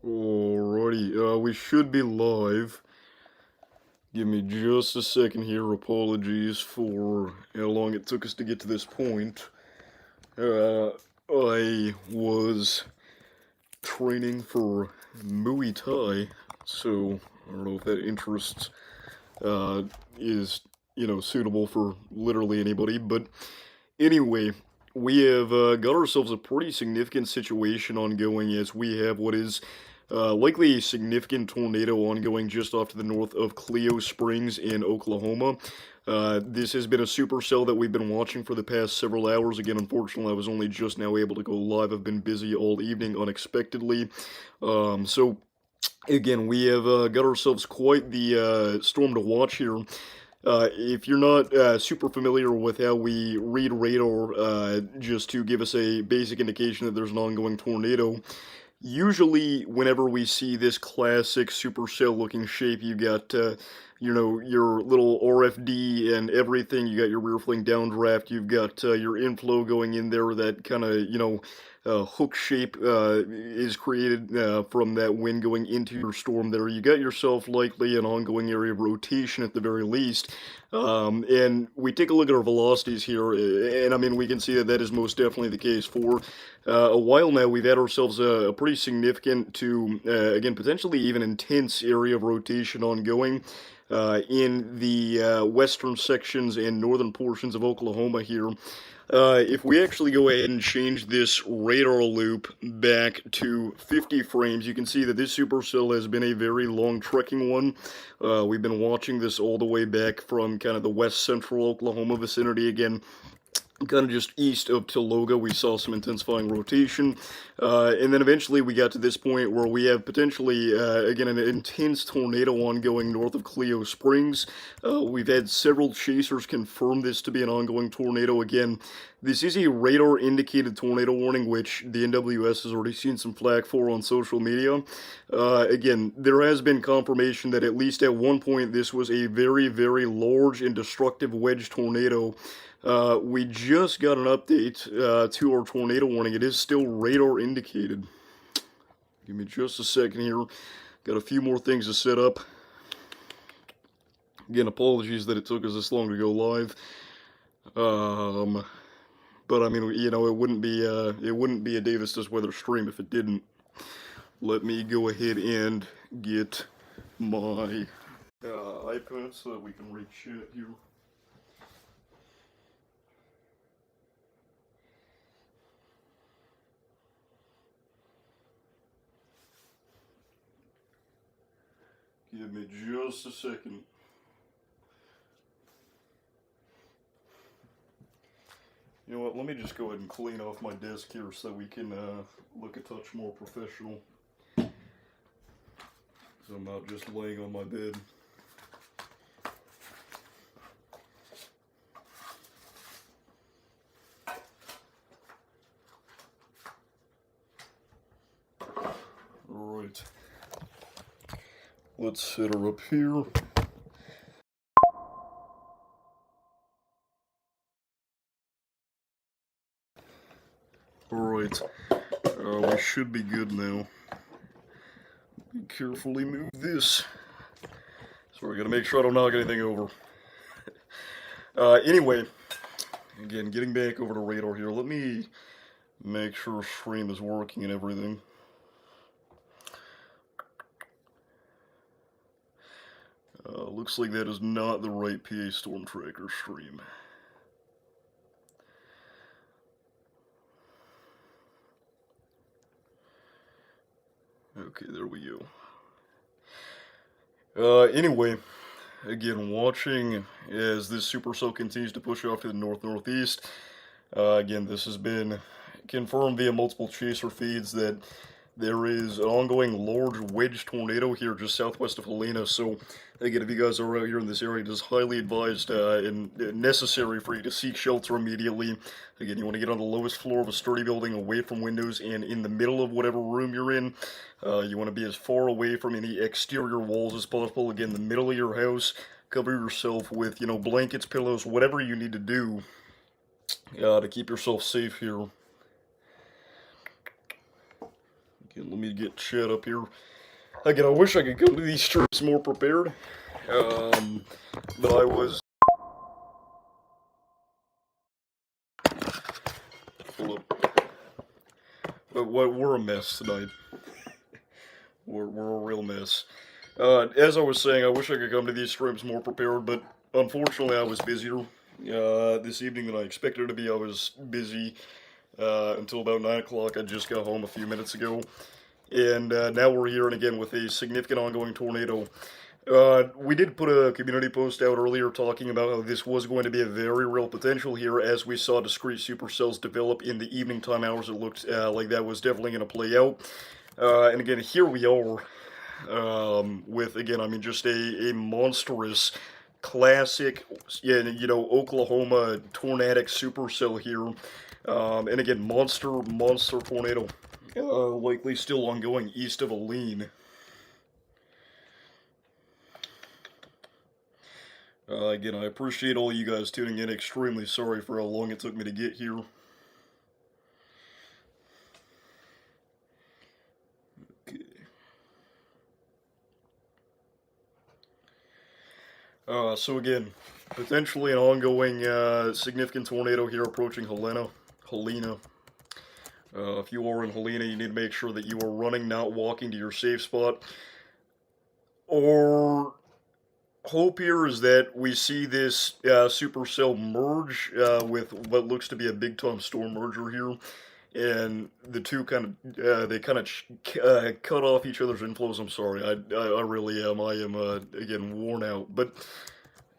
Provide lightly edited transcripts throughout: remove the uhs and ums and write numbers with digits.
Alrighty, we should be live. Give me just a second here. Apologies for how long it took us to get to this point. I was training for Muay Thai, so I don't know if that interest is, suitable for literally anybody, but anyway, we have got ourselves a pretty significant situation ongoing as we have what is likely a significant tornado ongoing just off to the north of Clio Springs in Oklahoma. This has been a supercell that we've been watching for the past several hours. Again, unfortunately, I was only just now able to go live. I've been busy all evening unexpectedly. So, again, we have got ourselves quite the storm to watch here. If you're not super familiar with how we read radar, just to give us a basic indication that there's an ongoing tornado, usually whenever we see this classic supercell looking shape, you got, your little RFD and everything. You got your rear fling downdraft. You've got your inflow going in there. That kind of, hook shape is created from that wind going into your storm there. You got yourself likely an ongoing area of rotation at the very least. And we take a look at our velocities here, and I mean, we can see that that is most definitely the case. For a while now, we've had ourselves a pretty significant to, again, potentially even intense area of rotation ongoing. In the western sections and northern portions of Oklahoma here. If we actually go ahead and change this radar loop back to 50 frames, you can see that this supercell has been a very long trekking one. We've been watching this all the way back from kind of the west central Oklahoma vicinity again. Kind of just east of Tologa, we saw some intensifying rotation, and then eventually we got to this point where we have potentially, again, an intense tornado ongoing north of Clio Springs. We've had several chasers confirm this to be an ongoing tornado. Again, this is a radar-indicated tornado warning, which the NWS has already seen some flack for on social media. Again, there has been confirmation that at least at one point this was a very, very large and destructive wedge tornado. We just got an update to our tornado warning. It is still radar indicated. Give me just a second here. Got a few more things to set up. Again, apologies that it took us this long to go live. But I mean, it wouldn't be a Davis Does Weather stream if it didn't. Let me go ahead and get my iPad so that we can read chat here. Give me just a second. You know what, let me just go ahead and clean off my desk here so that we can look a touch more professional. So I'm not just laying on my bed. Alright. Let's set her up here. Alright, we should be good now. Carefully move this. Sorry, gotta make sure I don't knock anything over. Anyway, again, getting back over to radar here, let me make sure stream is working and everything. Looks like that is not the right PA Storm Tracker stream. Okay, there we go. Anyway, again, watching as this supercell continues to push off to the north-northeast. Again, this has been confirmed via multiple chaser feeds that there is an ongoing large wedge tornado here just southwest of Helena. So, again, if you guys are out here in this area, it is highly advised and necessary for you to seek shelter immediately. Again, you want to get on the lowest floor of a sturdy building, away from windows, and in the middle of whatever room you're in. You want to be as far away from any exterior walls as possible. Again, the middle of your house. Cover yourself with, blankets, pillows, whatever you need to do to keep yourself safe here. Again, let me get chat up here. Again, I wish I could come to these streams more prepared. But I was. Hold up. But we're a mess tonight. We're a real mess. As I was saying, I wish I could come to these streams more prepared, but unfortunately, I was busier this evening than I expected to be. I was busy until about 9 o'clock. I just got home a few minutes ago. And now we're here and again with a significant ongoing tornado. We did put a community post out earlier talking about how this was going to be a very real potential here as we saw discrete supercells develop in the evening time hours. It looked like that was definitely going to play out. And again, here we are with, again, I mean, just a monstrous classic, Oklahoma tornadic supercell here. And again, monster tornado. Likely still ongoing east of Aleen. Again, I appreciate all you guys tuning in. Extremely sorry for how long it took me to get here. Okay. So again, potentially an ongoing significant tornado here approaching Helena. If you are in Helena, you need to make sure that you are running, not walking to your safe spot. Or hope here is that we see this supercell merge with what looks to be a big time storm merger here, and the two kind of cut off each other's inflows. I'm sorry, I really am. I am again worn out, but.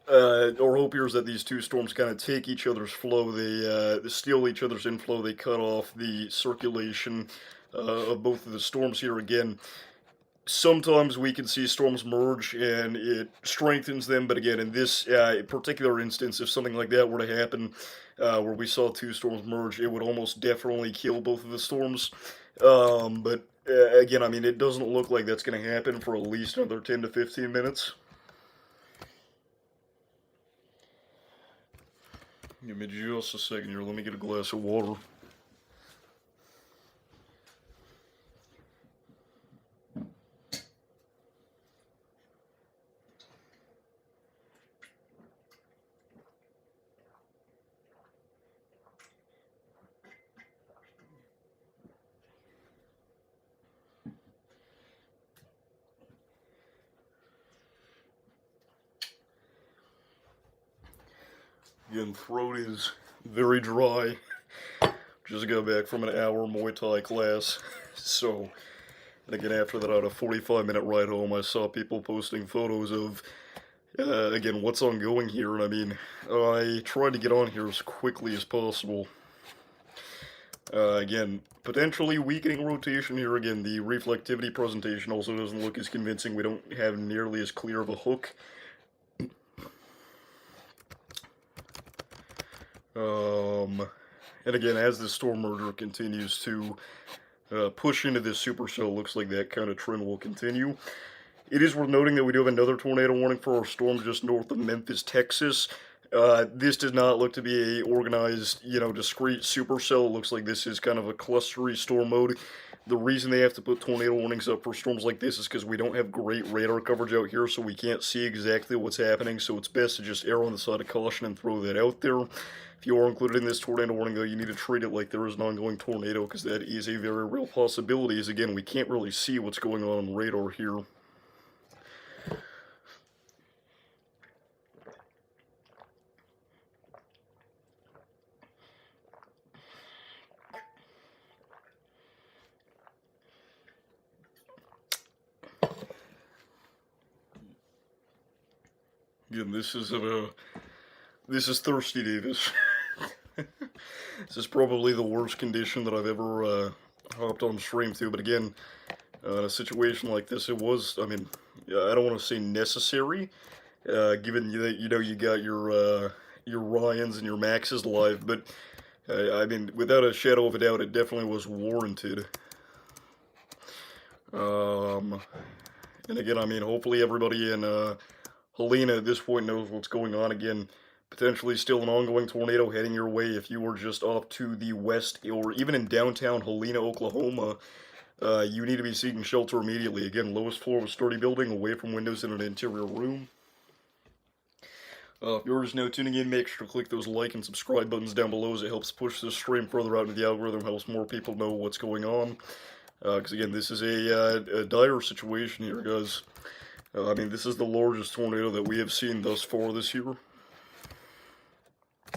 Our hope here is that these two storms kind of take each other's flow, they steal each other's inflow, they cut off the circulation of both of the storms here again. Sometimes we can see storms merge and it strengthens them, but again, in this particular instance, if something like that were to happen, where we saw two storms merge, it would almost definitely kill both of the storms. But again, I mean, it doesn't look like that's going to happen for at least another 10 to 15 minutes. Give me just a second here. Let me get a glass of water. Again, throat is very dry. Just got back from an hour Muay Thai class. So, and again, after that, I had a 45-minute ride home. I saw people posting photos of, again, what's ongoing here. And I mean, I tried to get on here as quickly as possible. Again, potentially weakening rotation here. Again, the reflectivity presentation also doesn't look as convincing. We don't have nearly as clear of a hook. And again, as the storm merger continues to push into this supercell, looks like that kind of trend will continue. It is worth noting that we do have another tornado warning for our storm just north of Memphis, Texas. This does not look to be a organized, discrete supercell. It looks like this is kind of a clustery storm mode. The reason they have to put tornado warnings up for storms like this is because we don't have great radar coverage out here, so we can't see exactly what's happening, so it's best to just err on the side of caution and throw that out there. If you are included in this tornado warning, though, you need to treat it like there is an ongoing tornado, because that is a very real possibility, as again, we can't really see what's going on radar here. Again, this is Thirsty Davis. This is probably the worst condition that I've ever hopped on stream to, but again, in a situation like this, it was, I mean, I don't want to say necessary, given that, you got your Ryans and your Maxes live, but, I mean, without a shadow of a doubt, it definitely was warranted. And again, I mean, hopefully everybody in, Helena at this point knows what's going on. Again, potentially still an ongoing tornado heading your way if you were just off to the west or even in downtown Helena, Oklahoma. you need to be seeking shelter immediately. Again, lowest floor of a sturdy building, away from windows in an interior room. If you're just now tuning in, make sure to click those like and subscribe buttons down below as it helps push this stream further out into the algorithm, helps more people know what's going on. Because again, this is a dire situation here, guys. I mean, this is the largest tornado that we have seen thus far this year.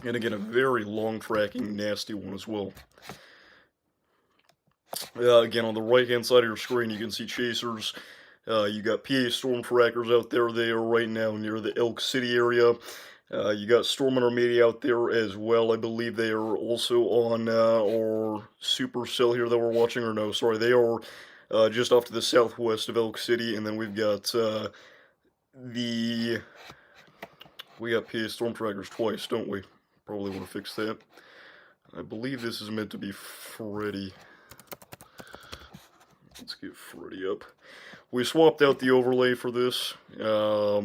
And again, a very long-tracking, nasty one as well. Again, on the right-hand side of your screen, you can see chasers. You got PA storm trackers out there. They are right now near the Elk City area. You got Storm Intermediate out there as well. I believe they are also on our supercell here that we're watching. Or no, sorry, they are just off to the southwest of Elk City. And then we've got we got PA storm trackers twice, don't we? Probably want to fix that. I believe this is meant to be Freddy. Let's get Freddy up. We swapped out the overlay for this. I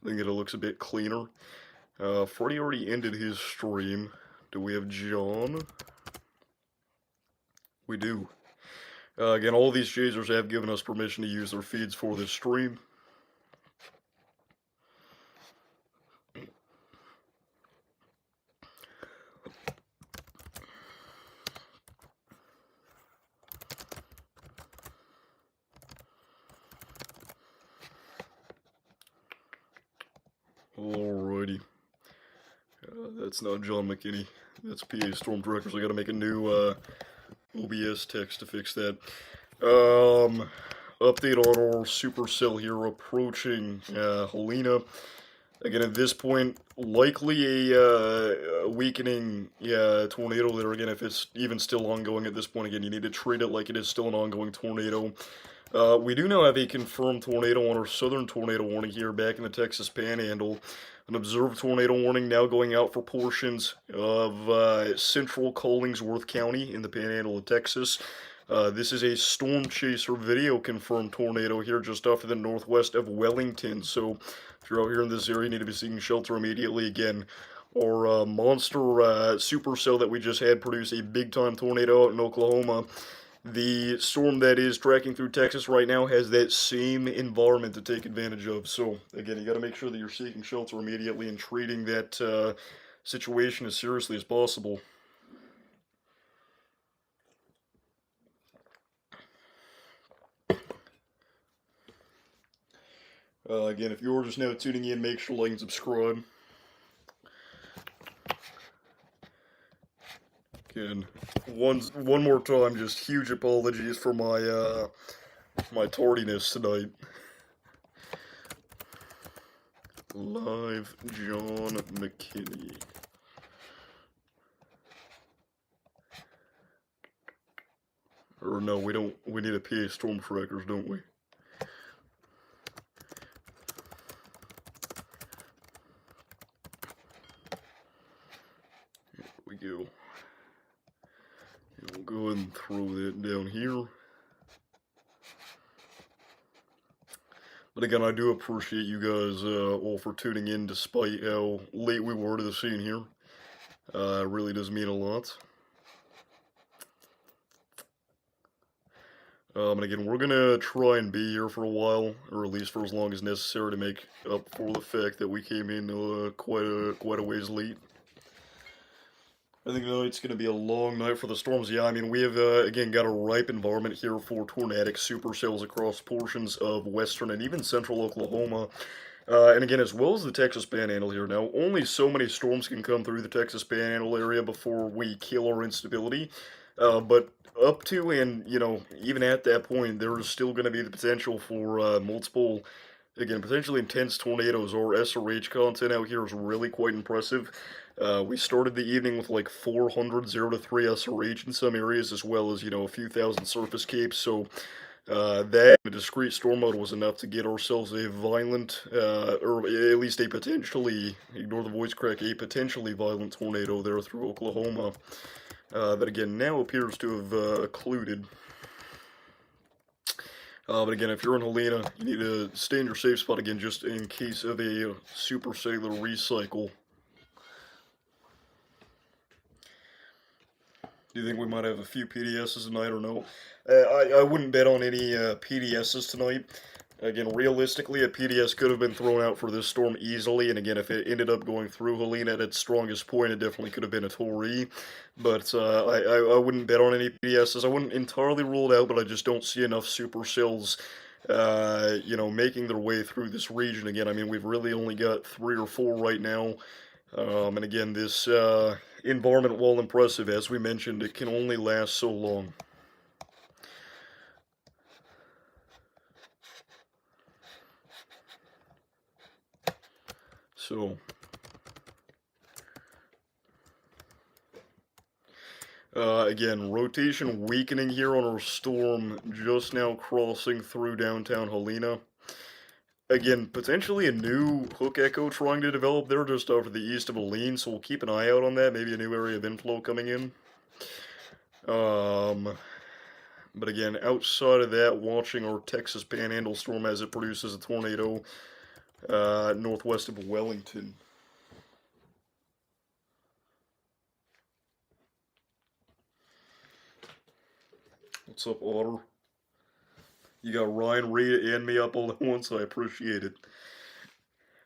think it looks a bit cleaner. Freddy already ended his stream. Do we have John? We do. Again, all these chasers have given us permission to use their feeds for this stream. Alrighty. That's not John McKinney. That's PA Storm Directors. I gotta make a new OBS text to fix that. Update on our supercell here approaching Helena. Again, at this point, likely a weakening tornado there. Again, if it's even still ongoing at this point, again, you need to treat it like it is still an ongoing tornado. We do now have a confirmed tornado on our southern tornado warning here back in the Texas Panhandle. An observed tornado warning now going out for portions of central Collingsworth County in the Panhandle of Texas. This is a storm chaser video confirmed tornado here just off to the northwest of Wellington. So if you're out here in this area, you need to be seeking shelter immediately. Again, our monster supercell that we just had produce a big-time tornado out in Oklahoma. The storm that is tracking through Texas right now has that same environment to take advantage of. So, again, you got to make sure that you're seeking shelter immediately and treating that situation as seriously as possible. Again, if you're just now tuning in, make sure to like and subscribe. Again, one more time, just huge apologies for my my tardiness tonight. Live John McKinney. Or no, we don't. We need a PA storm trackers, don't we? Here we go. We'll go ahead and throw that down here. But again, I do appreciate you guys all for tuning in despite how late we were to the scene here. It really does mean a lot. And again, we're gonna try and be here for a while, or at least for as long as necessary to make up for the fact that we came in quite a ways late. I think tonight's going to be a long night for the storms. Yeah, I mean, we have, again, got a ripe environment here for tornadic supercells across portions of western and even central Oklahoma. And again, as well as the Texas Panhandle here. Now, only so many storms can come through the Texas Panhandle area before we kill our instability. But up to and, you know, even at that point, there is still going to be the potential for multiple, again, potentially intense tornadoes. Our SRH content out here is really quite impressive. We started the evening with like 400 0 to 3 SRH in some areas, as well as, you know, a few thousand surface capes. So that a discrete storm mode was enough to get ourselves a violent, or at least a potentially, ignore the voice crack, a potentially violent tornado there through Oklahoma. That again now appears to have occluded. But again, if you're in Helena, you need to stay in your safe spot again, just in case of a supercellular recycle. Do you think we might have a few PDSs tonight or no? I wouldn't bet on any PDSs tonight. Again, realistically, a PDS could have been thrown out for this storm easily, and again, if it ended up going through Helena at its strongest point, it definitely could have been a Torii. But I wouldn't bet on any PDSs. I wouldn't entirely rule it out, but I just don't see enough supercells, making their way through this region again. I mean, we've really only got 3 or 4 right now. And again, this environment, while impressive, as we mentioned, it can only last so long. So, again, rotation weakening here on our storm, just now crossing through downtown Helena. Again, potentially a new hook echo trying to develop there just over the east of Helene, so we'll keep an eye out on that. Maybe a new area of inflow coming in. But again, outside of that, watching our Texas Panhandle storm as it produces a tornado northwest of Wellington. What's up, Otter? You got Ryan Reed and me up all at once. I appreciate it.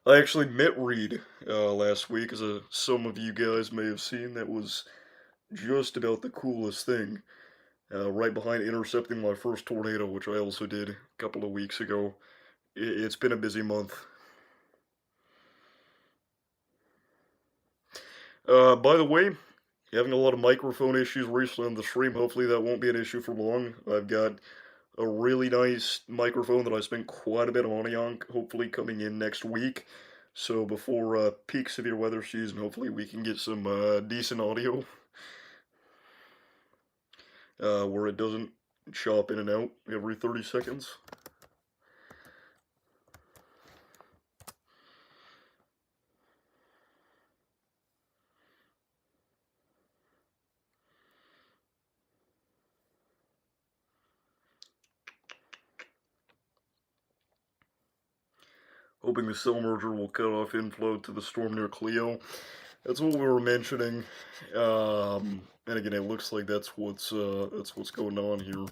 I actually met Reed last week, as some of you guys may have seen. That was just about the coolest thing. Right behind intercepting my first tornado, which I also did a couple of weeks ago. It's been a busy month. By the way, having a lot of microphone issues recently on the stream. Hopefully that won't be an issue for long. I've got a really nice microphone that I spent quite a bit of money on, hopefully coming in next week. So before peak severe weather season, hopefully we can get some decent audio. Where it doesn't chop in and out every 30 seconds. Hoping the cell merger will cut off inflow to the storm near Cleo. That's what we were mentioning. And again, it looks like that's what's going on here.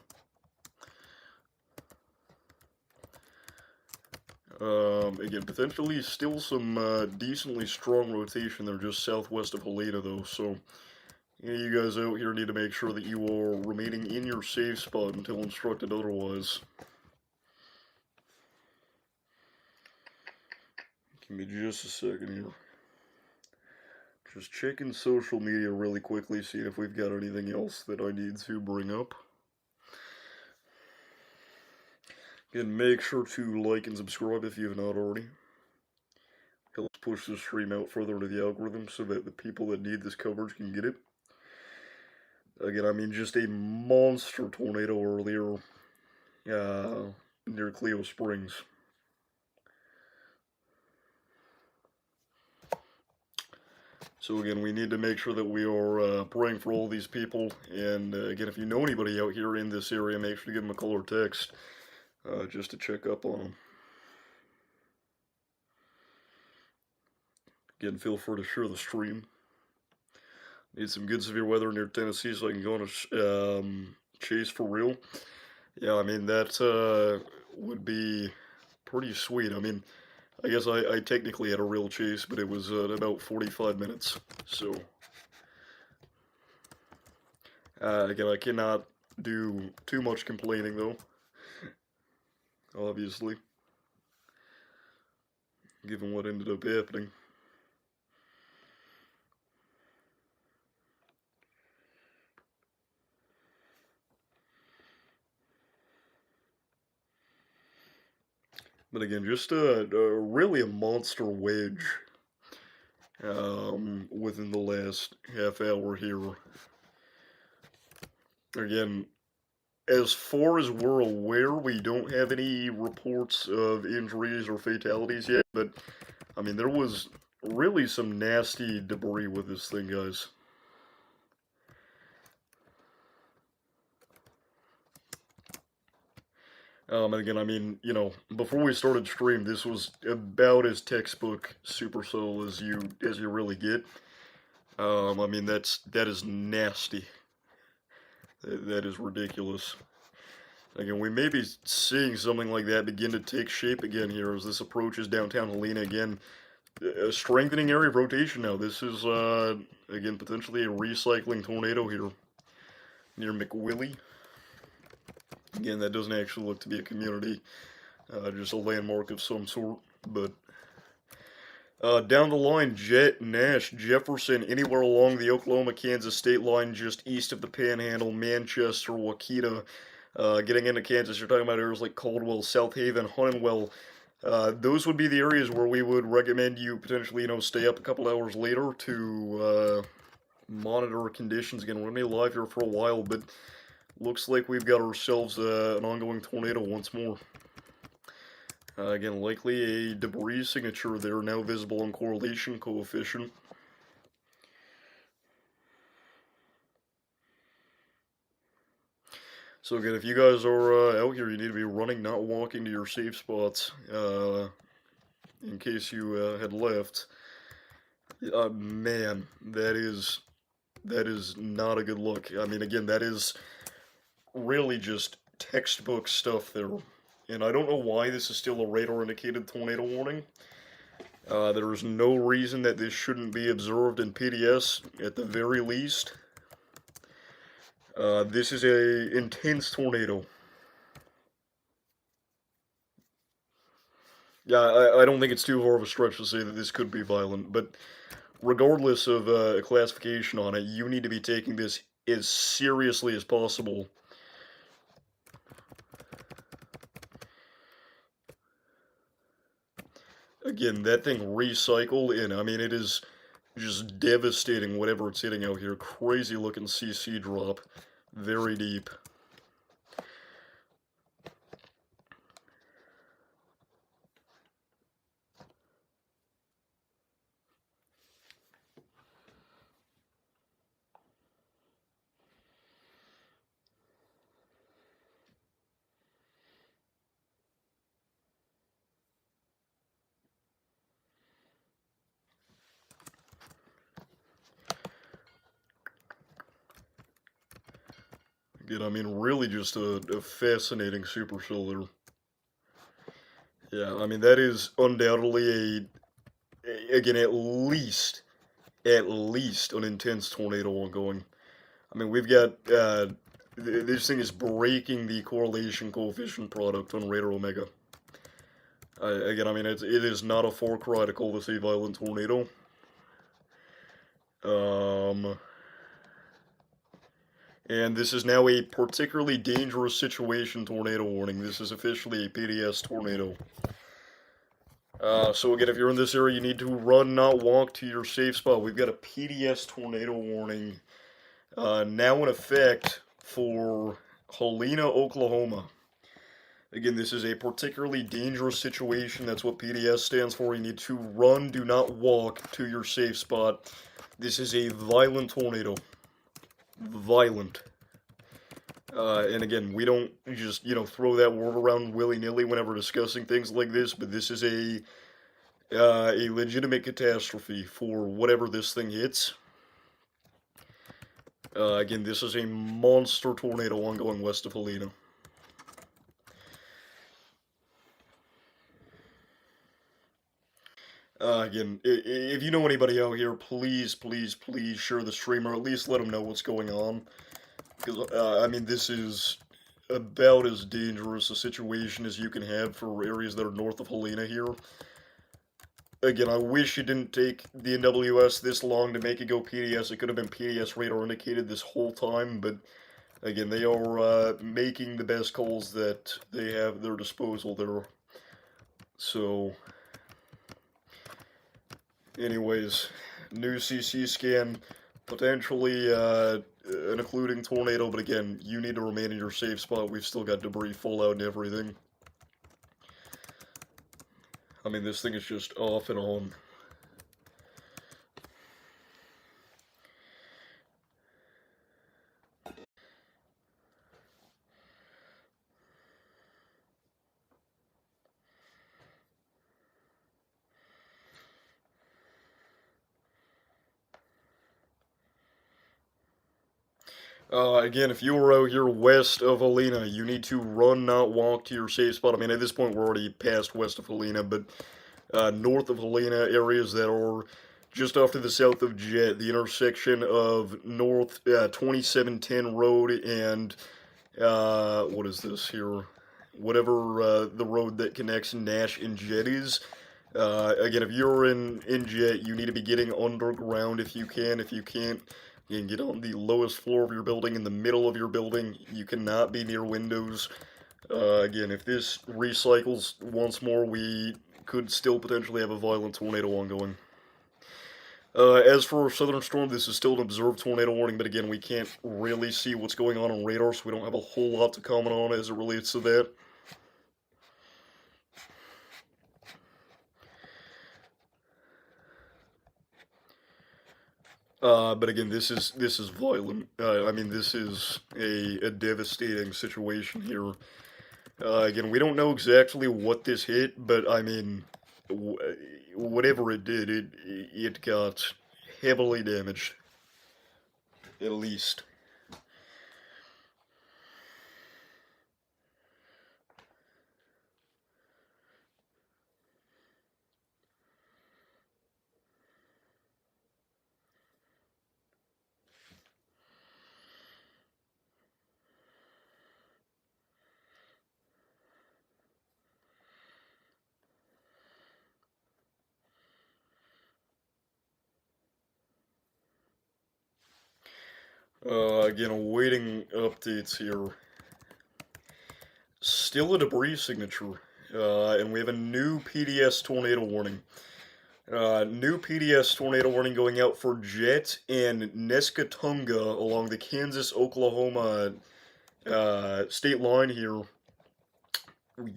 Again, potentially still some decently strong rotation there just southwest of Helena, though, so you guys out here need to make sure that you are remaining in your safe spot until instructed otherwise. Give me just a second here. Just checking social media really quickly, seeing if we've got anything else that I need to bring up. Again, make sure to like and subscribe if you have not already. Helps push this stream out further into the algorithm so that the people that need this coverage can get it. Again, I mean, just a monster tornado earlier near Cleo Springs. So again, we need to make sure that we are praying for all these people. And again, if you know anybody out here in this area, make sure to give them a call or text just to check up on them. Again, feel free to share the stream. Need some good severe weather near Tennessee so I can go on a chase for real. Yeah, I mean, that would be pretty sweet. I mean, I guess I technically had a real chase, but it was about 45 minutes. So, again, I cannot do too much complaining, though. Obviously. Given what ended up happening. But again, just really a monster wedge within the last half hour here. Again, as far as we're aware, we don't have any reports of injuries or fatalities yet, but, I mean, there was really some nasty debris with this thing, guys. And again, I mean, before we started stream, this was about as textbook supercell as you really get. I mean, that is nasty. That is ridiculous. Again, we may be seeing something like that begin to take shape again here as this approaches downtown Helena again. A strengthening area of rotation now. This is, again, potentially a recycling tornado here near McWillie. Again, that doesn't actually look to be a community, just a landmark of some sort. But down the line, Jet, Nash, Jefferson, anywhere along the Oklahoma-Kansas state line, just east of the Panhandle, Manchester, Waukeeta, getting into Kansas, you're talking about areas like Caldwell, South Haven, Huntingwell. Those would be the areas where we would recommend you potentially, stay up a couple hours later to monitor conditions. Again, we're going to be live here for a while, but looks like we've got ourselves an ongoing tornado once more. Again, likely a debris signature there, now visible on correlation coefficient. So again, if you guys are out here, you need to be running, not walking to your safe spots, in case you had left. Man, that is not a good look. I mean, again, that is really just textbook stuff there. And I don't know why this is still a radar-indicated tornado warning. There is no reason that this shouldn't be observed in PDS at the very least. This is a intense tornado. Yeah, I don't think it's too far of a stretch to say that this could be violent, but regardless of a classification on it, you need to be taking this as seriously as possible. Again, that thing recycled, and I mean, it is just devastating whatever it's hitting out here. Crazy looking CC drop, very deep. Again, I mean, really just a fascinating supercell there. Yeah, I mean, that is undoubtedly again, at least an intense tornado ongoing. I mean, we've got, this thing is breaking the correlation coefficient product on Radar Omega. Again, I mean, it is not a far cry to call this a violent tornado. And this is now a particularly dangerous situation tornado warning. This is officially a PDS tornado. So again, if you're in this area, you need to run, not walk to your safe spot. We've got a PDS tornado warning now in effect for Helena, Oklahoma. Again, this is a particularly dangerous situation. That's what PDS stands for. You need to run, do not walk to your safe spot. This is a violent tornado. Violent. And again, we don't just, throw that word around willy-nilly whenever discussing things like this, but this is a legitimate catastrophe for whatever this thing hits. Again, this is a monster tornado ongoing west of Helena. Again, if you know anybody out here, please, please, please share the stream, or at least let them know what's going on. Because, I mean, this is about as dangerous a situation as you can have for areas that are north of Helena here. Again, I wish it didn't take the NWS this long to make it go PDS. It could have been PDS radar indicated this whole time, but again, they are making the best calls that they have at their disposal there. So, anyways, new CC scan, potentially an occluding tornado, but again, you need to remain in your safe spot. We've still got debris, fallout, and everything. I mean, this thing is just off and on. Again, if you were out here west of Helena, you need to run, not walk to your safe spot. I mean, at this point, we're already past west of Helena, but north of Helena, areas that are just off to the south of Jet, the intersection of North 2710 Road and what is this here? Whatever the road that connects Nash and Jet is. Again, if you're in Jet, you need to be getting underground if you can. If you can't, you can get on the lowest floor of your building, in the middle of your building. You cannot be near windows. Again, if this recycles once more, we could still potentially have a violent tornado ongoing. As for Southern Storm, this is still an observed tornado warning, but again, we can't really see what's going on radar, so we don't have a whole lot to comment on as it relates to that. But again, this is violent. I mean, this is a devastating situation here. Again, we don't know exactly what this hit, but I mean, whatever it did, it got heavily damaged, at least. Again, awaiting updates here. Still a debris signature, and we have a new PDS tornado warning. New PDS tornado warning going out for Jet and Nescatunga along the Kansas-Oklahoma state line here.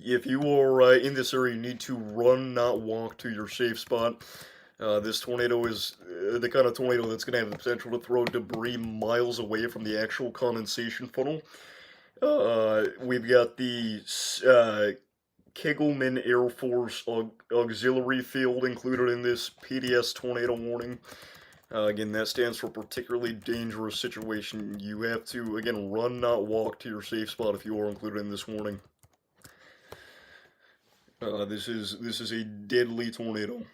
If you are in this area, you need to run, not walk to your safe spot. This tornado is the kind of tornado that's going to have the potential to throw debris miles away from the actual condensation funnel. We've got the Kegelman Air Force Auxiliary Field included in this PDS tornado warning. Again, that stands for particularly dangerous situation. You have to, again, run, not walk to your safe spot if you are included in this warning. This is a deadly tornado.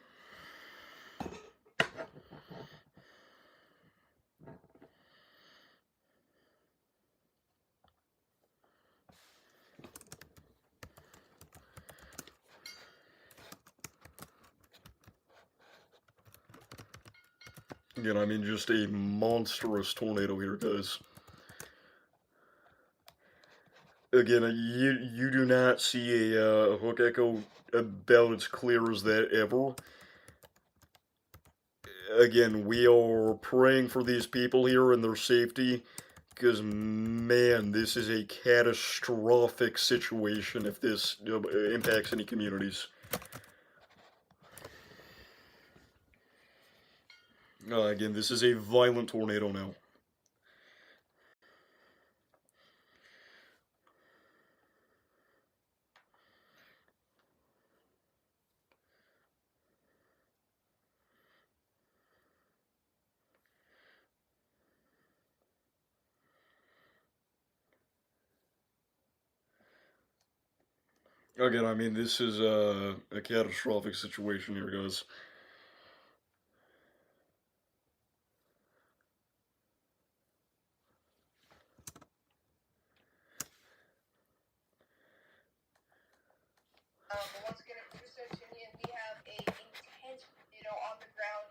Again, I mean, just a monstrous tornado here, guys. Again, you do not see a hook echo about as clear as that ever. Again, we are praying for these people here and their safety, because, man, this is a catastrophic situation if this impacts any communities. Again, this is a violent tornado now. Again, I mean, this is a catastrophic situation here, guys. But once again, in Houston, we have a intense, on the ground,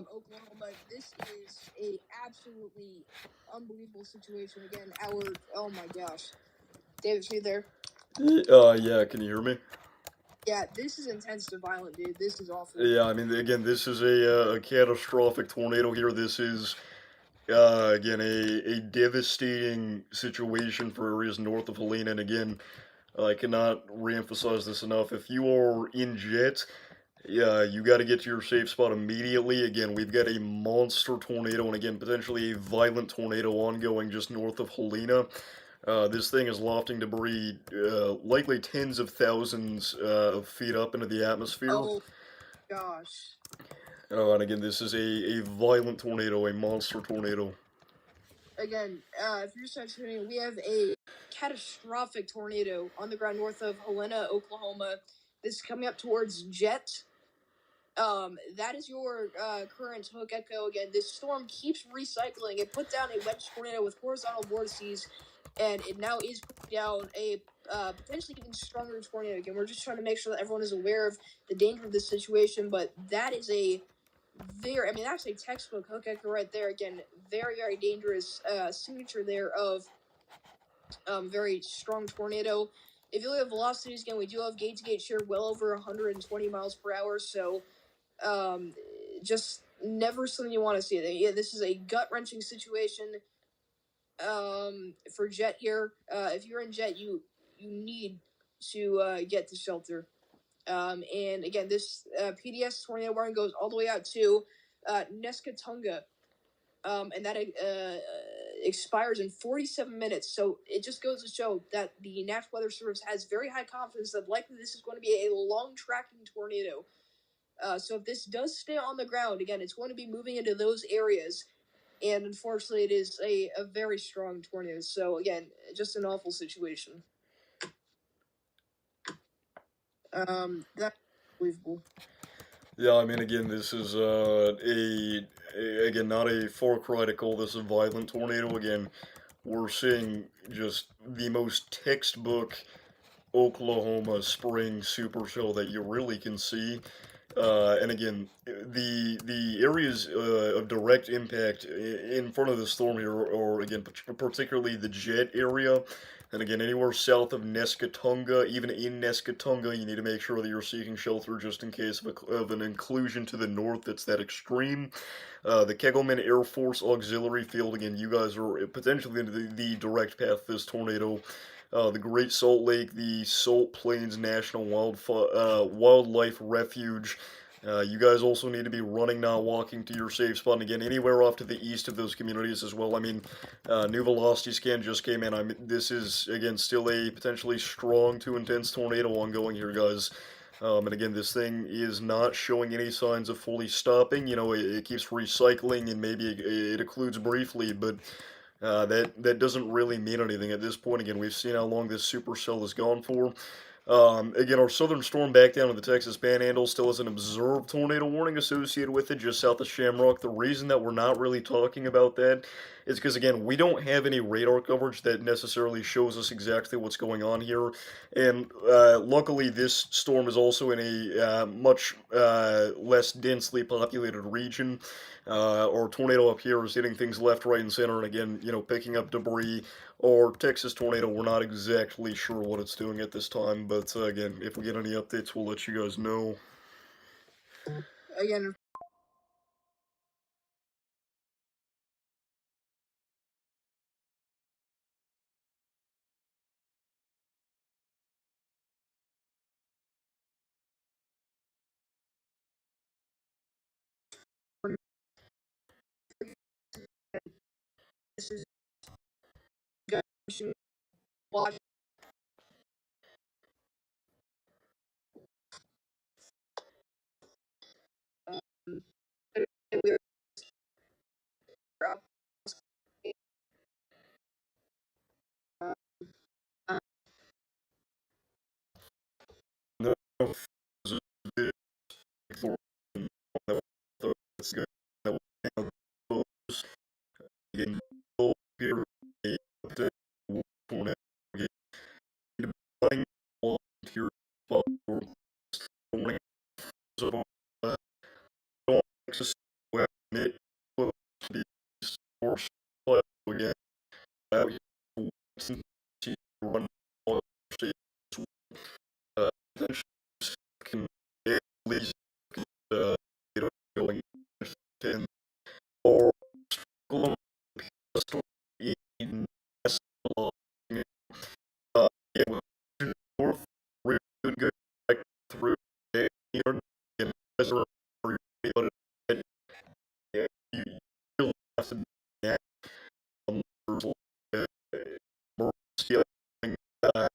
Oklahoma. This is a absolutely unbelievable situation. Again, oh my gosh, David, are you there? Yeah, can you hear me? Yeah, this is intense to violent, dude. This is awful. Yeah, I mean, again, this is a catastrophic tornado here. This is, again, a devastating situation for areas north of Helena. And again, I cannot reemphasize this enough. If you are in Jet, yeah, you got to get to your safe spot immediately. Again, we've got a monster tornado, and again, potentially a violent tornado ongoing just north of Helena. This thing is lofting debris, likely tens of thousands of feet up into the atmosphere. Oh gosh. And again, this is a violent tornado, a monster tornado. Again, if you're just tuning in, we have a catastrophic tornado on the ground north of Helena, Oklahoma. This is coming up towards Jet. That is your current Hook Echo. Again, this storm keeps recycling. It put down a wedge tornado with horizontal vortices, and it now is putting down a potentially even stronger tornado. Again, we're just trying to make sure that everyone is aware of the danger of this situation, but that is that's a textbook Hook Echo right there. Again, very, very dangerous signature there of very strong tornado. If you look at velocities, again, we do have gate to gate shear well over 120 miles per hour, so um, just never something you want to see. Yeah, this is a gut wrenching situation for Jet here. If you're in Jet, you need to get to shelter. And again, this PDS tornado warning goes all the way out to Nescatunga, and that expires in 47 minutes. So it just goes to show that the National Weather Service has very high confidence that likely this is going to be a long tracking tornado. So if this does stay on the ground, again, it's going to be moving into those areas. And unfortunately, it is a very strong tornado. So again, just an awful situation. That's unbelievable. Yeah, I mean, again, this is again, not a Far Cry to call this a violent tornado. Again, we're seeing just the most textbook Oklahoma spring supercell that you really can see. And again, the areas of direct impact in front of the storm here, or again, particularly the Jet area, and again, anywhere south of Nescatunga, even in Nescatunga, you need to make sure that you're seeking shelter just in case of an inclusion to the north that's that extreme. The Kegelman Air Force Auxiliary Field, again, you guys are potentially into the direct path of this tornado. The Great Salt Lake, the Salt Plains National Wildlife Refuge. You guys also need to be running, not walking to your safe spot. And again, anywhere off to the east of those communities as well. I mean, new velocity scan just came in. This is, again, still a potentially strong to intense tornado ongoing here, guys. And again, this thing is not showing any signs of fully stopping. You know, it keeps recycling and maybe it occludes briefly, but that doesn't really mean anything at this point. Again, we've seen how long this supercell has gone for. Again, our southern storm back down to the Texas Panhandle still has an observed tornado warning associated with it just south of Shamrock. The reason that we're not really talking about that is because, again, we don't have any radar coverage that necessarily shows us exactly what's going on here. And luckily, this storm is also in a much less densely populated region. Our tornado up here is hitting things left, right, and center, and again, you know, picking up debris. Or Texas tornado, we're not exactly sure what it's doing at this time, but again, if we get any updates, we'll let you guys know. Again, this is going to watch. Um, we're up. Uh, No, this is big for that's good. That will close again. Here, a potential tornado again. Buying volunteer spot for warning. So, don't access web it will be source again. We to run all states potentially can at least get going 10 or in yeah, north really good back through here and but yeah, you still have to act on the still uh,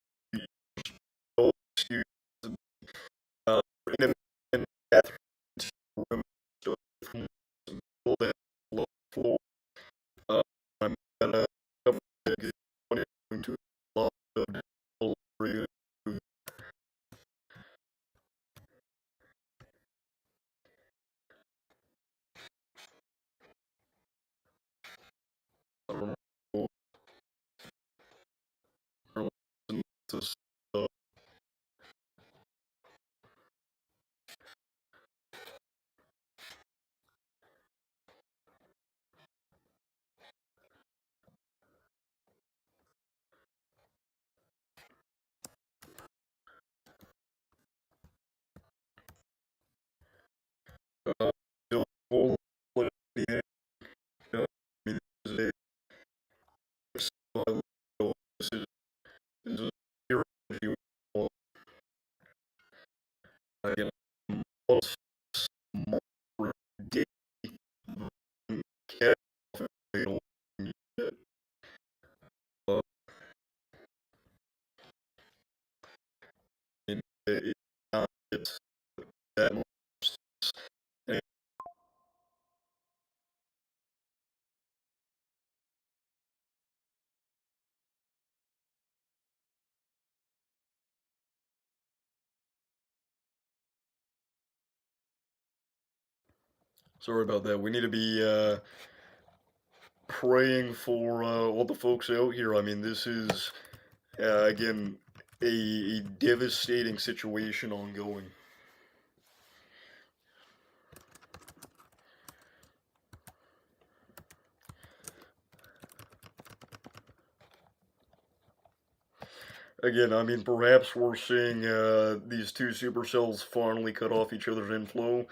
excuse uh, in Sorry about that. We need to be praying for all the folks out here. I mean, this is again a devastating situation ongoing. Again, I mean, perhaps we're seeing these two supercells finally cut off each other's inflow,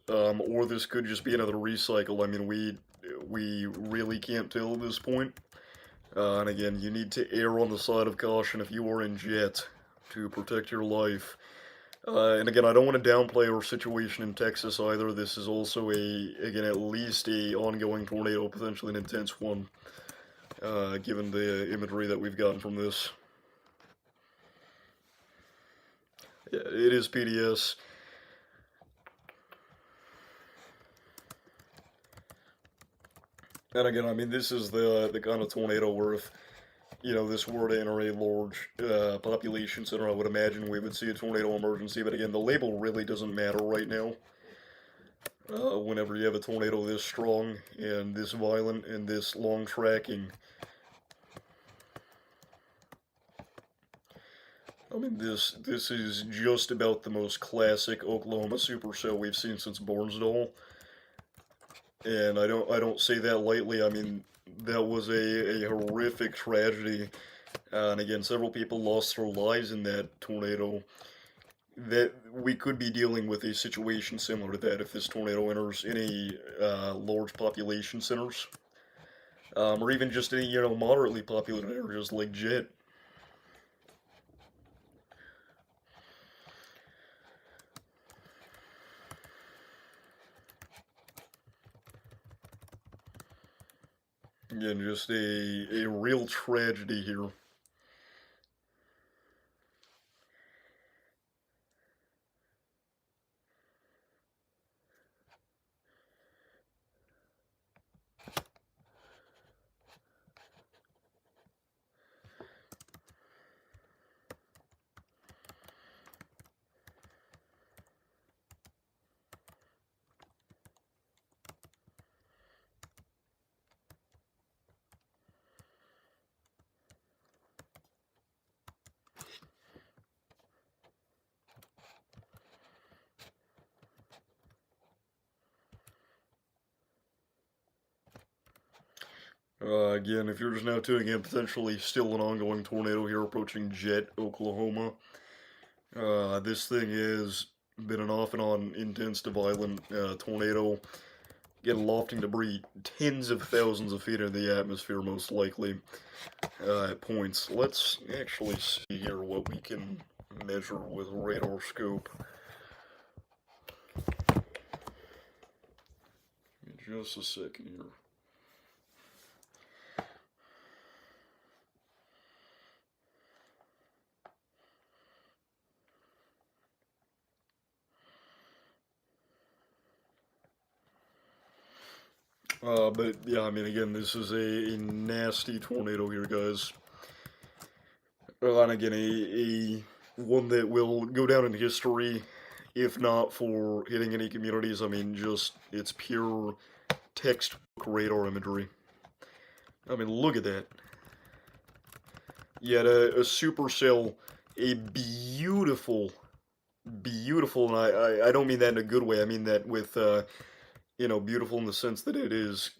or this could just be another recycle. I mean, we really can't tell at this point. And again, you need to err on the side of caution if you are in jet to protect your life. And again, I don't want to downplay our situation in Texas either. This is also again, at least a ongoing tornado, potentially an intense one, given the imagery that we've gotten from this. Yeah, it is PDS. And again, I mean, this is the kind of tornado where if, this were to enter a large population center, I would imagine we would see a tornado emergency. But again, the label really doesn't matter right now. Whenever you have a tornado this strong and this violent and this long tracking, I mean, this is just about the most classic Oklahoma supercell we've seen since Barnsdall. And I don't say that lightly. I mean, that was a horrific tragedy. And again, several people lost their lives in that tornado. That we could be dealing with a situation similar to that if this tornado enters any large population centers, or even just any moderately populated areas like Jet. Again, just a real tragedy here. Again, if you're just now tuning in, potentially still an ongoing tornado here approaching Jet, Oklahoma. This thing has been an off and on intense to violent tornado, again lofting debris tens of thousands of feet into the atmosphere, most likely at points. Let's actually see here what we can measure with a radar scope. Just a second here. But yeah, I mean, again, this is a nasty tornado here, guys. And again, a one that will go down in history, if not for hitting any communities. I mean, just it's pure textbook radar imagery. I mean, look at that. Yet a supercell, a beautiful, and I don't mean that in a good way. I mean that with beautiful in the sense that it is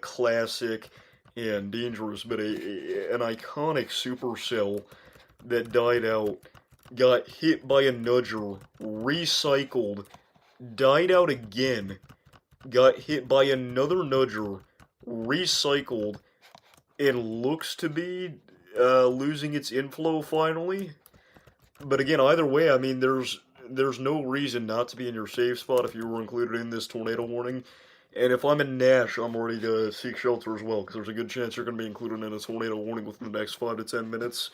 classic and dangerous, but an iconic supercell that died out, got hit by a nudger, recycled, died out again, got hit by another nudger, recycled, and looks to be losing its inflow finally. But again, either way, I mean, there's no reason not to be in your safe spot if you were included in this tornado warning. And if I'm in Nash, I'm ready to seek shelter as well, because there's a good chance you're going to be included in a tornado warning within the next 5 to 10 minutes.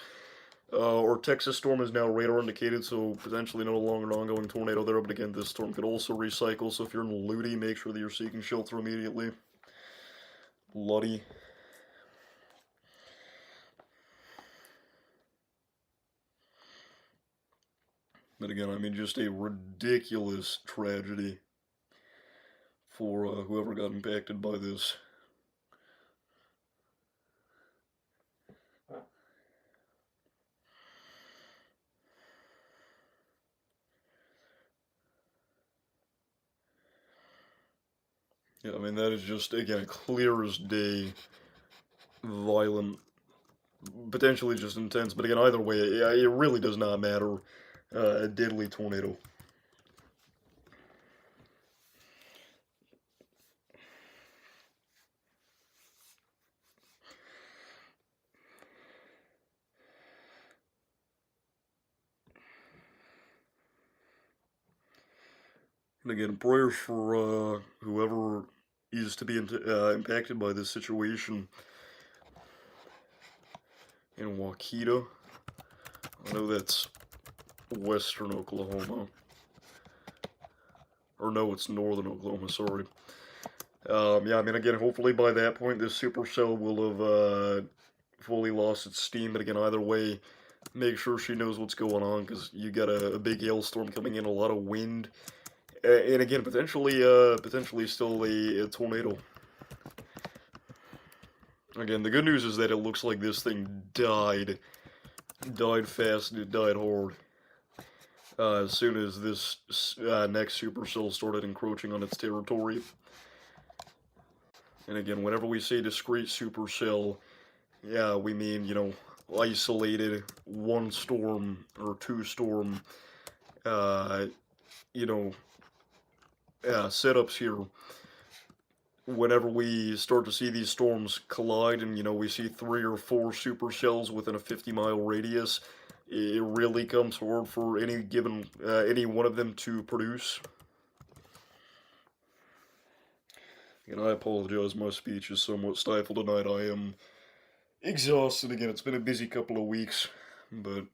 Our Texas storm is now radar indicated, so potentially no longer an ongoing tornado there. But again, this storm could also recycle, so if you're in Ludi, make sure that you're seeking shelter immediately. Bloody. But again, I mean, just a ridiculous tragedy for whoever got impacted by this. Yeah, I mean, that is just, again, clear as day, violent, potentially just intense, but again, either way, it really does not matter. A deadly tornado. And again, prayers for whoever is to be impacted by this situation in Waukeeta. I know that's western Oklahoma. Or no, it's northern Oklahoma, sorry. Yeah, I mean, again, hopefully by that point, this supercell will have fully lost its steam. But again, either way, make sure she knows what's going on, because you got a big hailstorm coming in, a lot of wind. And again, potentially still a tornado. Again, the good news is that it looks like this thing died fast, and it died hard. As soon as this next supercell started encroaching on its territory. And again, whenever we say discrete supercell, yeah, we mean, isolated one storm or two storm, setups here. Whenever we start to see these storms collide and, we see 3 or 4 supercells within a 50-mile radius, it really comes hard for any one of them to produce. And I apologize, my speech is somewhat stifled tonight. I am exhausted again. It's been a busy couple of weeks, but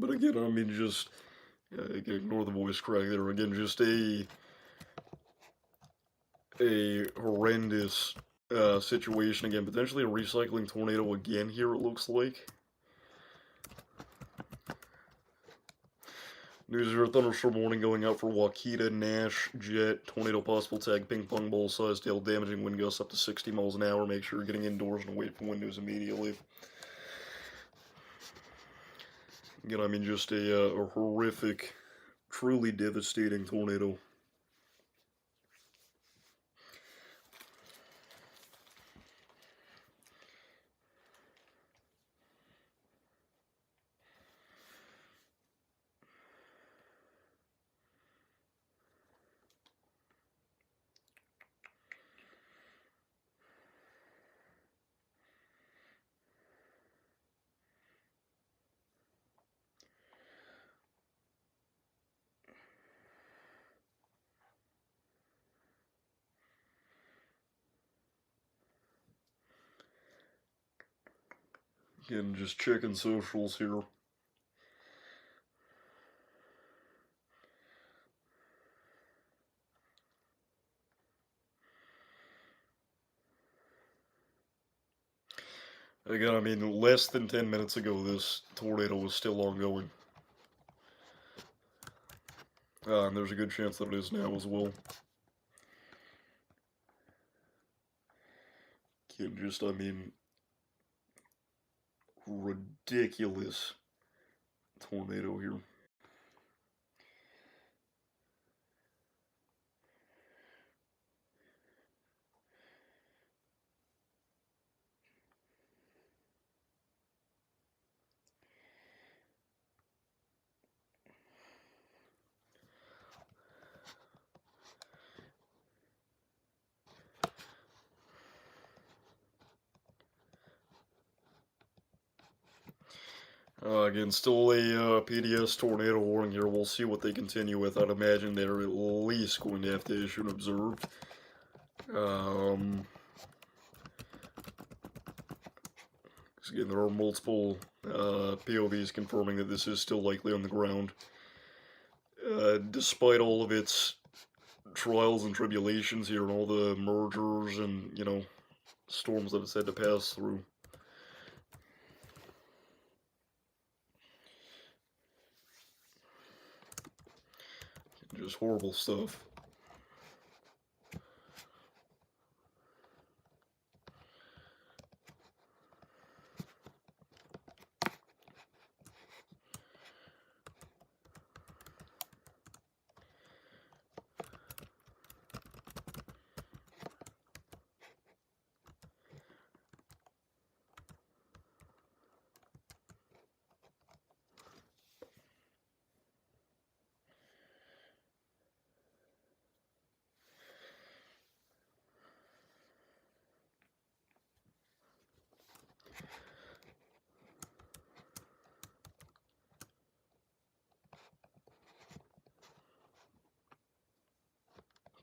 again, I mean, just ignore the voice crack there. Again, just a horrendous situation. Again, potentially a recycling tornado again here, it looks like. News is a thunderstorm warning going out for Waukeeta, Nash, Jet, tornado possible tag, ping pong ball sized hail, damaging wind gusts up to 60 miles an hour. Make sure you're getting indoors and wait for wind news immediately. Again, I mean, just a horrific, truly devastating tornado. And just checking socials here. Again, I mean, less than 10 minutes ago, this tornado was still ongoing. And there's a good chance that it is now as well. Again, just, I mean, ridiculous tornado here. Again, still a PDS tornado warning here. We'll see what they continue with. I'd imagine they're at least going to have to issue an observed. Again, there are multiple POVs confirming that this is still likely on the ground. Despite all of its trials and tribulations here and all the mergers and, you know, storms that it's had to pass through. Just horrible stuff.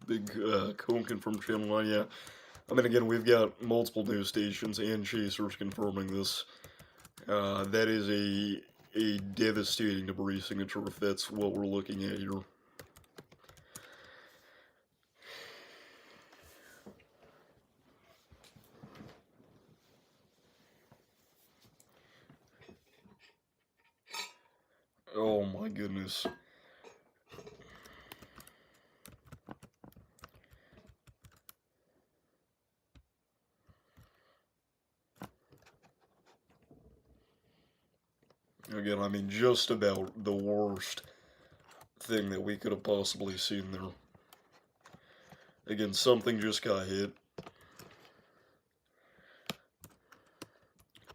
Big cone confirmed channel 9, yeah. I mean, again, we've got multiple news stations and chasers confirming this. That is a devastating debris signature if that's what we're looking at here. Oh my goodness. Again, I mean, just about the worst thing that we could have possibly seen there. Again, something just got hit.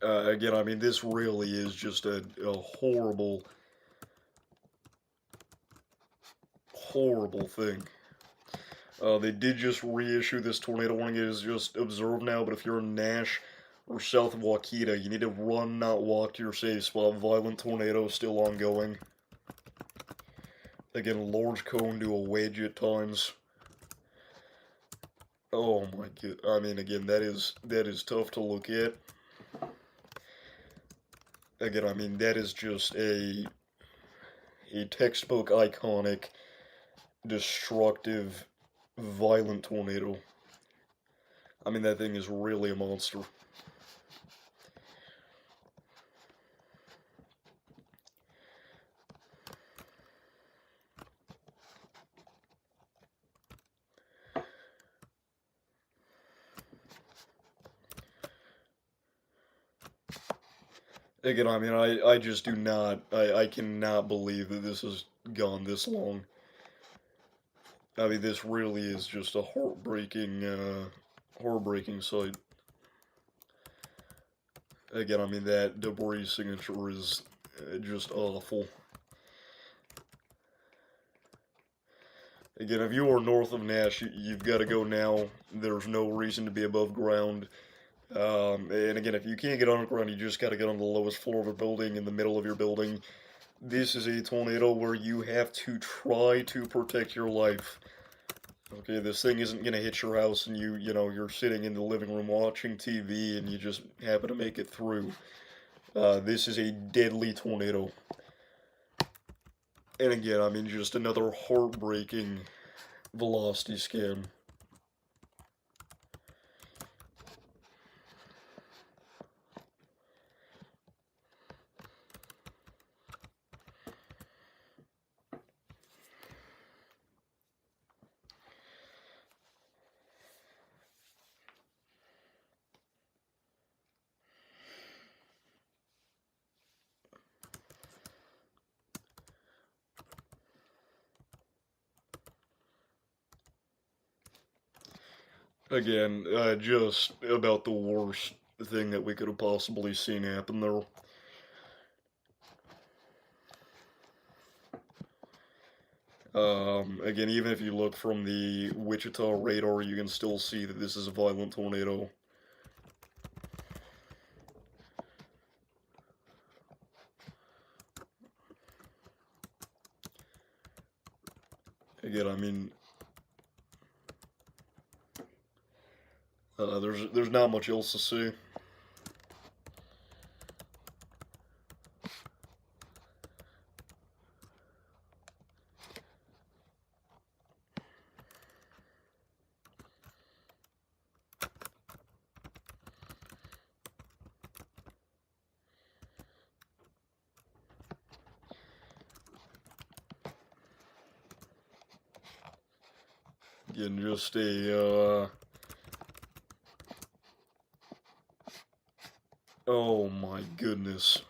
Again, I mean, this really is just a horrible, horrible thing. They did just reissue this tornado warning. It is just observed now, but if you're in Nash or south of Wakita, you need to run, not walk to your safe spot. Violent tornado still ongoing. Again, large cone to a wedge at times. Oh my god! I mean, again, that is tough to look at. Again, I mean, that is just a textbook iconic, destructive, violent tornado. I mean, that thing is really a monster. Again, I mean, I just do not, I cannot believe that this has gone this long. I mean, this really is just a heartbreaking sight. Again, I mean, that debris signature is just awful. Again, if you are north of Nash, you've got to go now. There's no reason to be above ground. And again, if you can't get underground, you just got to get on the lowest floor of a building in the middle of your building. This is a tornado where you have to try to protect your life. Okay, this thing isn't gonna hit your house and you're sitting in the living room watching TV and you just happen to make it through. This is a deadly tornado. And again, I mean, just another heartbreaking velocity scan. Again, just about the worst thing that we could have possibly seen happen there. Again, even if you look from the Wichita radar, you can still see that this is a violent tornado. Again, I mean, there's not much else to see. Again, just a, oh my goodness.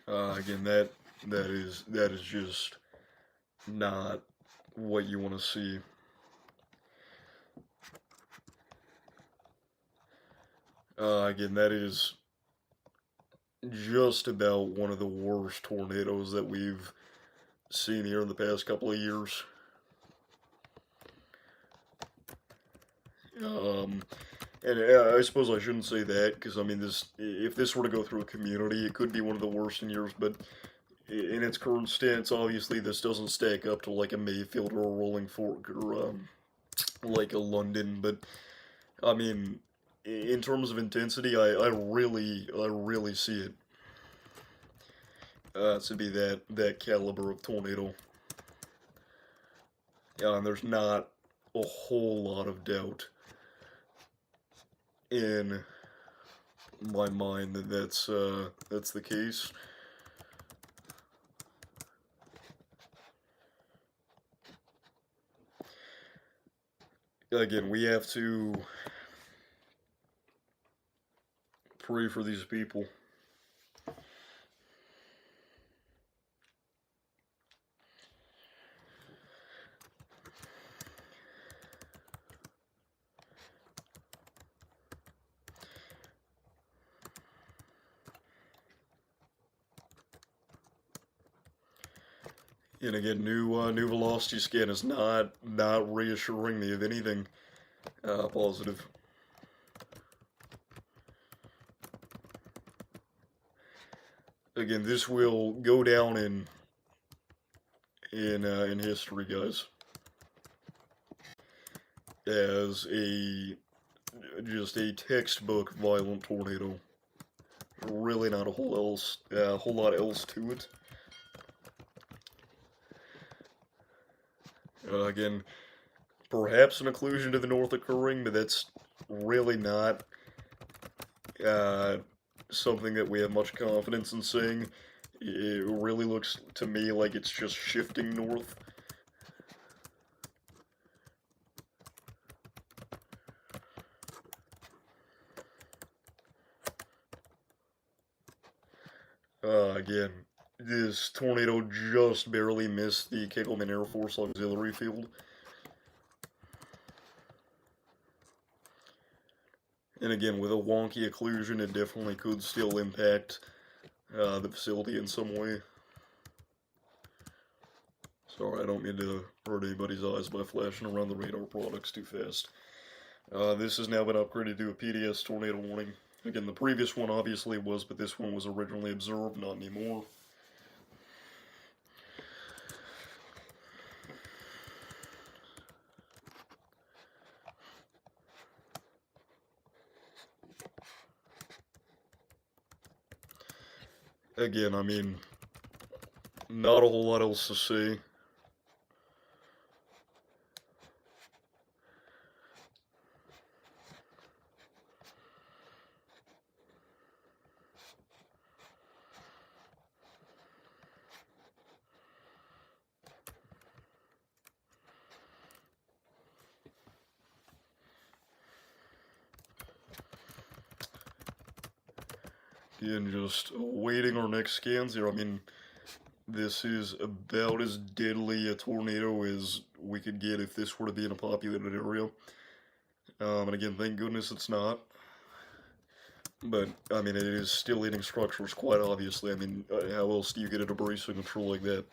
Again, that is just not what you want to see. Again, that is just about one of the worst tornadoes that we've seen here in the past couple of years. And I suppose I shouldn't say that, because I mean, if this were to go through a community, it could be one of the worst in years, but in its current stance, obviously, this doesn't stack up to like a Mayfield or a Rolling Fork or like a London, but I mean, in terms of intensity, I really see it to be that caliber of tornado. And there's not a whole lot of doubt in my mind that that's the case. Again, we have to pray for these people. And again, new velocity scan is not reassuring me of anything positive. Again, this will go down in history, guys, as just a textbook violent tornado. Really, not a whole lot else to it. Again, perhaps an occlusion to the north occurring, but that's really not uh, something that we have much confidence in saying. It really looks to me like it's just shifting north. Again, this tornado just barely missed the Kiggleman Air Force Auxiliary Field. And again, with a wonky occlusion, it definitely could still impact the facility in some way. Sorry, I don't mean to hurt anybody's eyes by flashing around the radar products too fast. This has now been upgraded to a PDS tornado warning. Again, the previous one obviously was, but this one was originally observed, not anymore. again, I mean, not a whole lot else to say. Again, just awaiting our next scans here. I mean, this is about as deadly a tornado as we could get if this were to be in a populated area. And again, thank goodness it's not. But, I mean, it is still hitting structures, quite obviously. I mean, how else do you get a debris signature like that?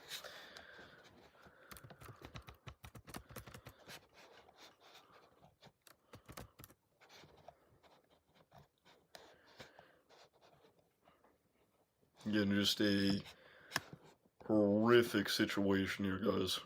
Again, just a horrific situation here, guys.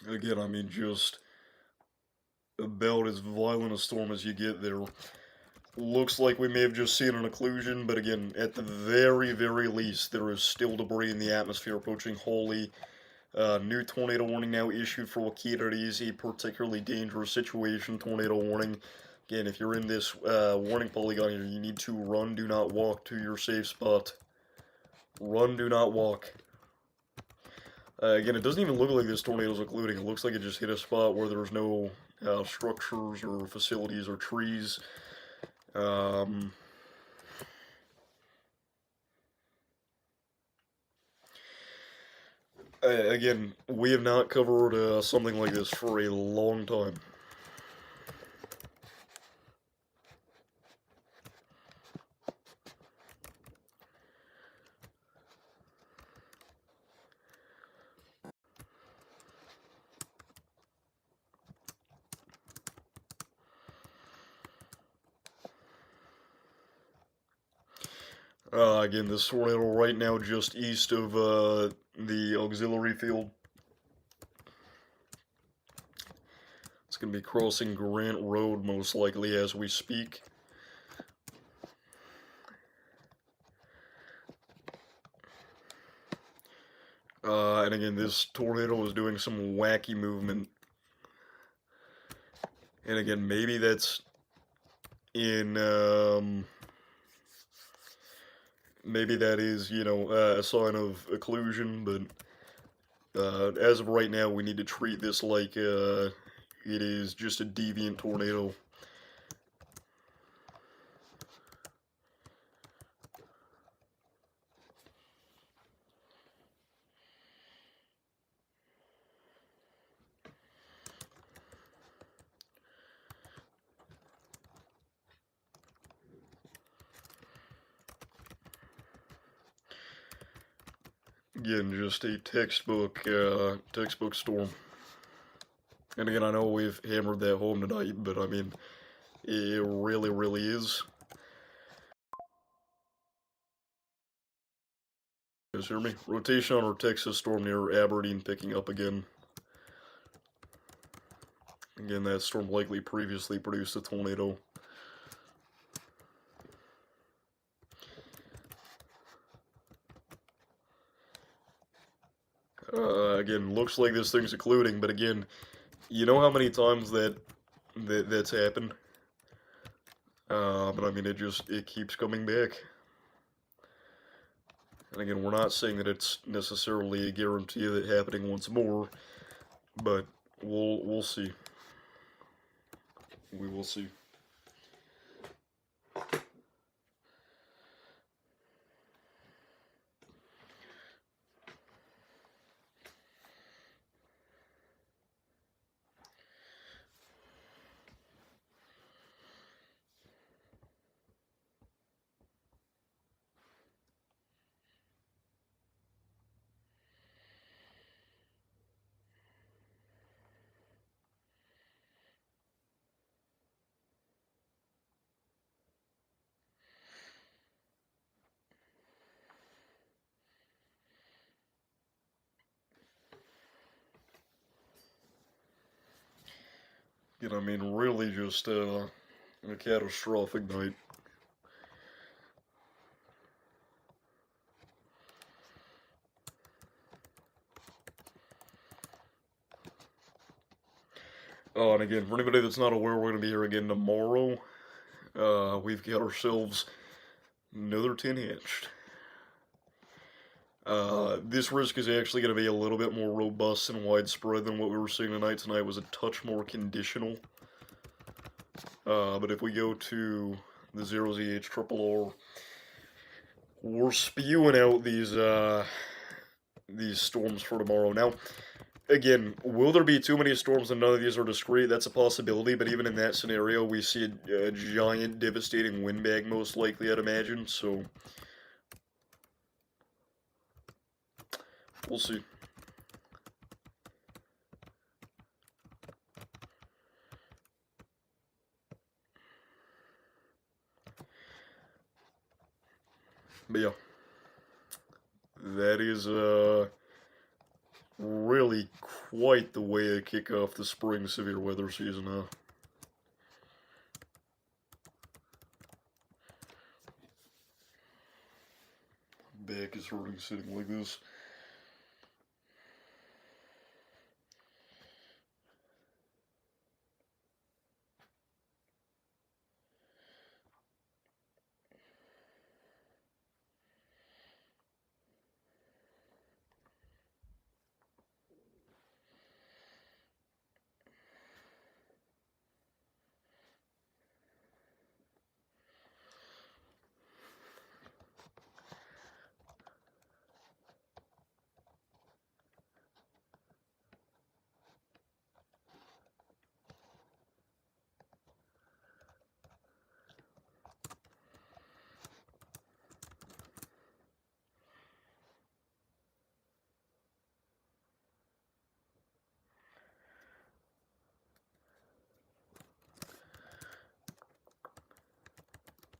Again, I mean, just about as violent a storm as you get there. Looks like we may have just seen an occlusion, but again, at the very, very least, there is still debris in the atmosphere approaching wholly. New tornado warning now issued for Wakita. It is a particularly dangerous situation. Tornado warning. Again, if you're in this warning polygon here, you need to run, do not walk to your safe spot. Run, do not walk. Again, it doesn't even look like this tornado's occluding. It looks like it just hit a spot where there's no structures or facilities or trees. Again, we have not covered something like this for a long time. Again, this tornado right now just east of the auxiliary field. It's going to be crossing Grant Road most likely as we speak. And again, this tornado is doing some wacky movement. And again, maybe that's in, maybe that is, you know, a sign of occlusion, but as of right now, we need to treat this like it is just a deviant tornado. Again, just a textbook storm. And again, I know we've hammered that home tonight, but I mean, it really, really is. You guys hear me? Rotation on our Texas storm near Aberdeen picking up again. Again, that storm likely previously produced a tornado. Again, looks like this thing's occluding, but again, you know how many times that's happened? But I mean, it keeps coming back. And again, we're not saying that it's necessarily a guarantee of it happening once more, but we'll see. We will see. You know, I mean, really just a catastrophic night. Oh, and again, for anybody that's not aware, we're going to be here again tomorrow. We've got ourselves another 10 hatched. This risk is actually going to be a little bit more robust and widespread than what we were seeing tonight. Tonight was a touch more conditional. But if we go to the 0ZH Triple R, we're spewing out these storms for tomorrow. Now, again, will there be too many storms and none of these are discrete? That's a possibility, but even in that scenario, we see a giant, devastating windbag most likely, I'd imagine, so we'll see. But yeah, that is really quite the way to kick off the spring severe weather season, huh? Back is hurting sitting like this.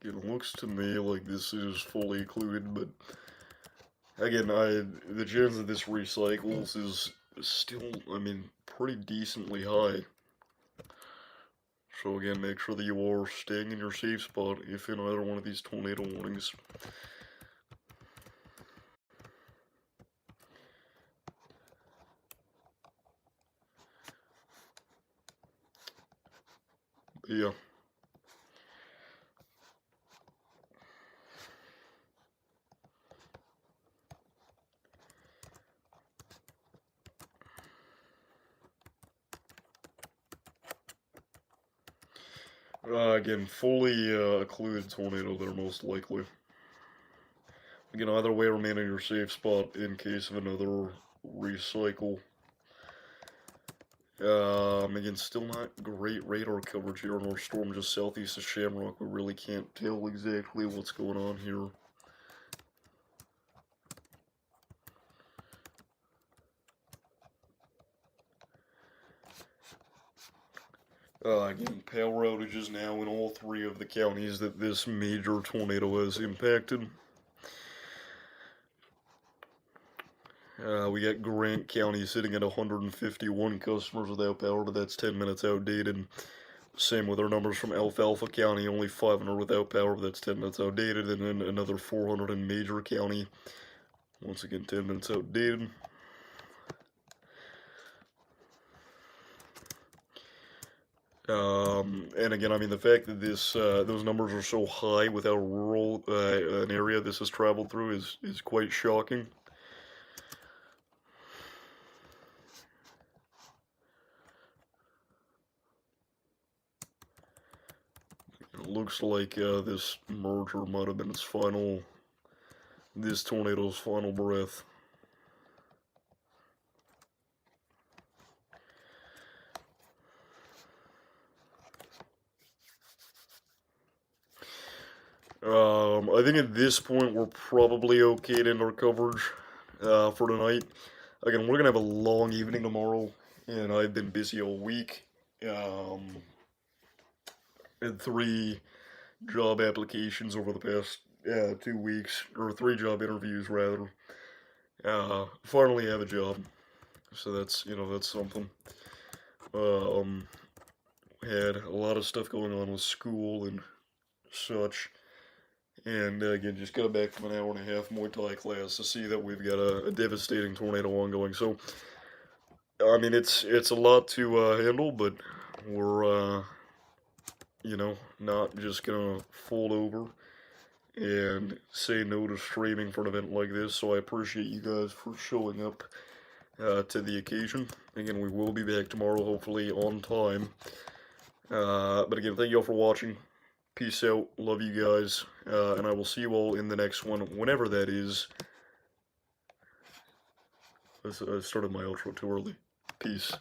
It looks to me like this is fully occluded, but again, the chance that this recycles is still, I mean, pretty decently high. So again, make sure that you are staying in your safe spot if in either one of these tornado warnings. But yeah. Again, fully occluded tornado there most likely. Again, either way, remain in your safe spot in case of another recycle. Again, still not great radar coverage here on our storm just southeast of Shamrock. We really can't tell exactly what's going on here. Again, power outages now in all three of the counties that this major tornado has impacted. We got Grant County sitting at 151 customers without power, but that's 10 minutes outdated. Same with our numbers from Alfalfa County, only 500 without power, but that's 10 minutes outdated. And then another 400 in Major County, once again 10 minutes outdated. And again, I mean, the fact that those numbers are so high without rural an area this has traveled through is quite shocking. It looks like this merger might have been this tornado's final breath. I think at this point we're probably okay to end our coverage for tonight. Again, we're gonna have a long evening tomorrow, and I've been busy all week. Had 3 job applications over the past 2 weeks, or 3 job interviews rather. Finally have a job, so that's something. Um, had a lot of stuff going on with school and such. And again, just got back from an hour and a half Muay Thai class to see that we've got a devastating tornado ongoing. So, I mean, it's a lot to handle, but we're not just gonna fold over and say no to streaming for an event like this. So I appreciate you guys for showing up to the occasion. Again, we will be back tomorrow, hopefully on time. But again, thank you all for watching. Peace out. Love you guys. And I will see you all in the next one, whenever that is. I started my outro too early. Peace.